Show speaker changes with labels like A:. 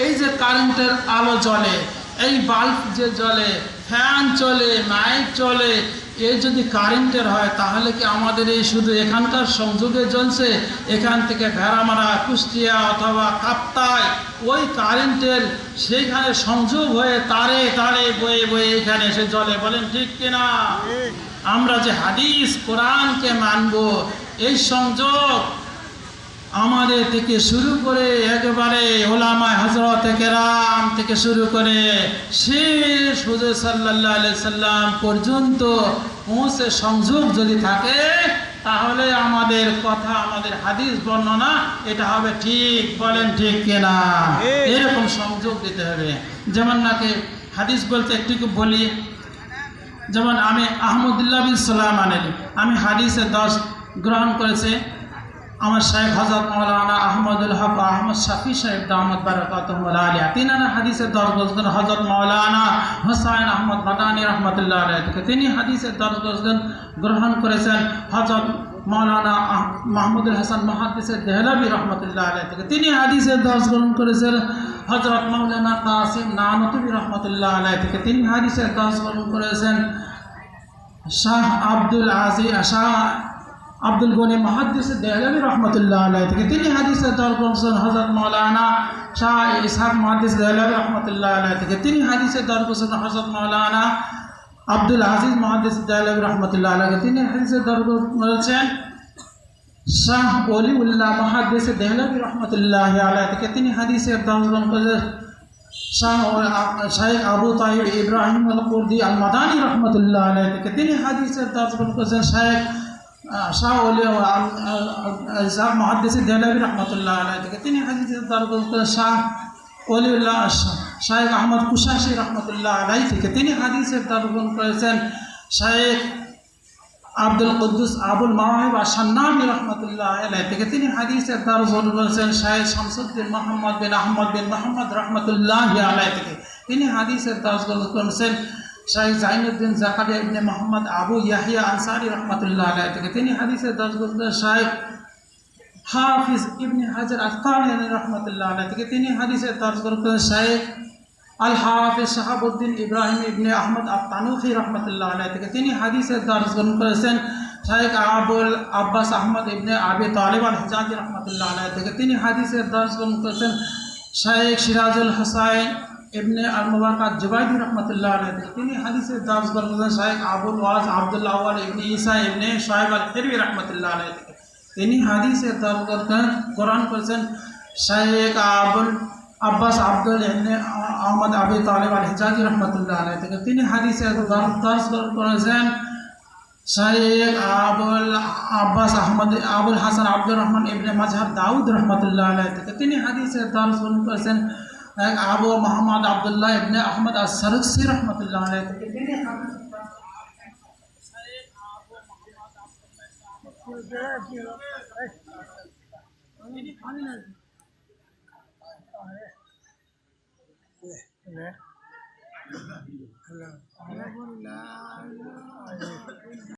A: এই যে কারেন্টের আলো জ্বলে, এই বাল্ব যে জ্বলে, ফ্যান চলে, মাইক চলে, এই যদি কারেন্টের হয় তাহলে কি আমাদের এই শুধু এখানকার সংযোগে জ্বলছে? এখান থেকে ভেড়ামারা, কুষ্টিয়া অথবা কাপ্তায় ওই কারেন্টের সেইখানে সংযোগ হয়ে তারে তারে বয়ে বয়ে এখানে এসে জ্বলে। বলেন ঠিক কিনা? আমরা যে হাদিস কোরআনকে মানব, এই সংযোগ আমাদের থেকে শুরু করে একেবারে ওলামায়ে হযরত কেরাম থেকে শুরু করে শেষ হুজুর সাল্লাল্লাহু আলাইহি সাল্লাম পর্যন্ত পৌঁছে সংযোগ যদি থাকে তাহলে আমাদের কথা, আমাদের হাদিস বর্ণনা এটা হবে ঠিক। বলেন ঠিক কিনা? এরকম সংযোগ দিতে হবে। যেমন নাকি হাদিস বলতে একটু বলি, যেমন আমি আহমদুল্লাহ বিন সুলাইমান আলী, আমি হাদিসের দর্শ গ্রহণ করেছি আমার শাইখ হযরত মাওলানা আহমদুল হক আহমদ শাফি সাহেব দামাত বারাকাতুহু আলিয়া। তিনারা হাদিসের দর্শ করেছেন হযরত মাওলানা হুসাইন আহমদ মাদানী রহমতুল্লাহ আলাইহি থেকে। তিনি হাদিসের দর্শ গ্রহণ করেছেন হযরত মাওলানা মাহমুদুল হাসান মুহাদ্দিসের দেহলভী রহমতুল্লাহ আলাইহি থেকে। তিনি হাদিসের দর্শ গ্রহণ করেছেন হযরত মাওলানা কাসিম নানতুবী রহমতুল্লাহ আলাইহি থেকে। তিনি হাদিসের দর্শ গ্রহণ করেছেন শাহ আব্দুল আজিজ শাহ আব্দুল গনি মুহাদ্দিস দেহলভী রহমতুল্লাহ আলাইহি থেকে। তিনি হাদিসের দর্শ করেছেন হযরত মাওলানা শাহ ইসহাক মুহাদ্দিস দেহলভী রহমতুল্লাহ আলাইহি থেকে। তিনি হাদিসের দর্শ করেছেন হযরত মাওলানা আব্দুল আজিজ মুহাদ্দিস দেহলভী রহমতুল্লাহ আলাইহি। তিনি হাদিসের দর্শ করেছেন শাহ ওলিউল্লাহ মুহাদ্দিস দেহলভী রহমতুল্লাহ আলাইহি থেকে। তিনি হাদিসের দর্শ করেছেন শাইখ আবু তাইব ইব্রাহিম আল কুর্দি আল মাদানী রহমতুল্লাহ আলাইহি থেকে। তিনি হাদিসের দর্শ করেছেন শাহ ওলিউল্লাহ মুহাদ্দিস দেহলভী রহমতুল্লাহ আলাইহি থেকে। তিনি হাদিসের দর্শ করেছেন শাহ ওলিউল্লাহ শাইখ আহমদ কুশাশি রহমতুল্লাহ আলাইহি থেকে। তিনি হাদিসের দর্শ করেছেন শাইখ আব্দুল কুদ্দুস আবুল মাওয়াহিব আশ-শান্নাবী রহমতুল্লাহ আলাইহি থেকে। তিনি হাদিসের দর্শ করেছেন শাইখ শামসুদ্দিন মুহাম্মদ বিন আহমদ বিন মুহাম্মদ রহমতুল্লাহ আলাইহি থেকে। তিনি হাদিসের দর্শ করেছেন শাইখ জাইনুদ্দিন জাকারিয়া ইবনে মুহাম্মদ আবু ইয়াহিয়া আনসারী রহমতুল্লাহ আলাইহি থেকে। তিনি হাদিসের দর্শ করেছেন শাইখ হাফিজ ইবনে হাজার আসকালানী রহমতুল্লাহ আলাইহি থেকে। তিনি হাদিসের দর্শ করেছেন শাইখ আল হাফিজ শাহাবুদ্দিন ইব্রাহিম ইবনে আহমদ আত-তানুখী রহমতুল্লাহ আলাইহি থেকে। তিনি হাদিসের দর্শ করেছেন শাইখ আবুল আব্বাস আহমদ ইবনে আবি তালিব আল হিজাজি রহমতুল্লাহ আলাইহি থেকে। তিনি হাদিসের দর্শ করেছেন শাইখ সিরাজুল হুসাইন ইবনে আল মুবারক জুবাইদি রহমতুল্লাহ আলাইহি থেকে। তিনি হাদিসের দর্শ করেছেন শাইখ আবুল ওয়াজ আব্দুল্লাহ আউয়াল ইবনে ঈসা ইবনে শুআইব আল হিরবি রহমতুল্লাহ আলাইহি থেকে। তিনি হাদিসের দর্শ কোরআন করেছেন শাইখ আবুল আব্বাস আব্দুল ইবনে আহমদ আবি তালিব আল হিজাজি রহমতুল্লাহ আলাইহি থেকে। তিনি হাদিসের দর্শ করেছেন শাইখ আবুল আব্বাস আহমদ আবুল হাসান আব্দুর রহমান ইবনে মাজহাব দাউদ রহমতুল্লাহ আলাইহি থেকে। তিনি হাদিসের দর্শ করেছেন আবু মোহাম্মদ আব্দুল্লাহ ইবনে আহমদ আস-সারুসি রহমতুল্লাহ আলাইহি থেকে। তিনি হাদিসের